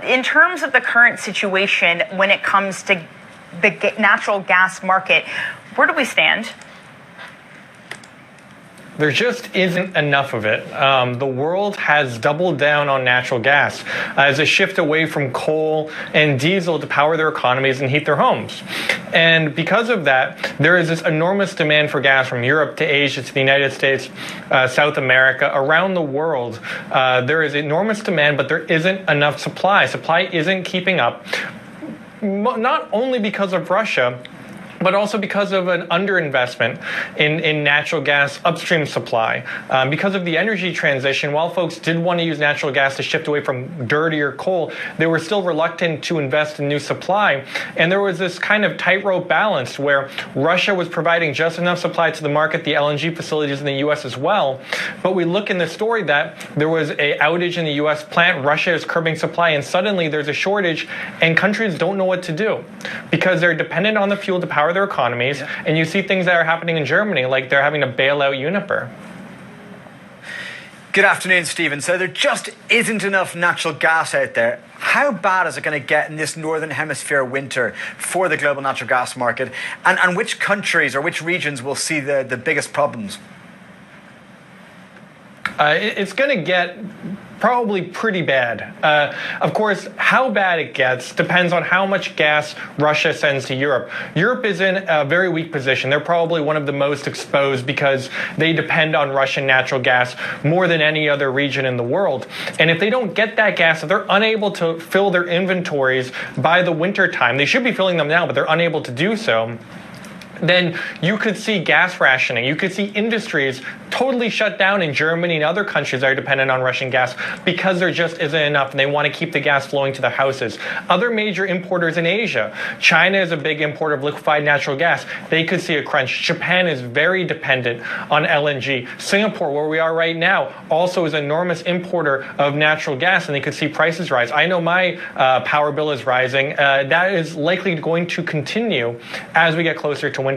In terms of the current situation when it comes to the natural gas market, where do we stand? There just isn't enough of it. The world has doubled down on natural gas as a shift away from coal and diesel to power their economies and heat their homes. And because of that, there is this enormous demand for gas from Europe to Asia to the United States, South America, around the world. There is enormous demand, but there isn't enough supply. Supply isn't keeping up, not only because of Russia, but also because of an underinvestment in natural gas upstream supply. Because of the energy transition, while folks did want to use natural gas to shift away from dirtier coal, they were still reluctant to invest in new supply. And there was this kind of tightrope balance where Russia was providing just enough supply to the market, the LNG facilities in the U.S. as well. But we look in the story that there was an outage in the U.S. plant, Russia is curbing supply, and suddenly there's a shortage, and countries don't know what to do because they're dependent on the fuel to power their economies, and you see things that are happening in Germany, like they're having to bail out Uniper. Good afternoon, Stephen. So there just isn't enough natural gas out there. How bad is it going to get in this Northern Hemisphere winter for the global natural gas market? And which countries or which regions will see the biggest problems? It's going to get probably pretty bad. Of course, how bad it gets depends on how much gas Russia sends to Europe. Europe is in a very weak position. They're probably one of the most exposed because they depend on Russian natural gas more than any other region in the world. And if they don't get that gas, if they're unable to fill their inventories by the winter time, they should be filling them now, but they're unable to do so, then you could see gas rationing. You could see industries totally shut down in Germany and other countries that are dependent on Russian gas because there just isn't enough and they want to keep the gas flowing to their houses. Other major importers in Asia, China is a big importer of liquefied natural gas. They could see a crunch. Japan is very dependent on LNG. Singapore, where we are right now, also is an enormous importer of natural gas, and they could see prices rise. I know my power bill is rising. That is likely going to continue as we get closer to winter.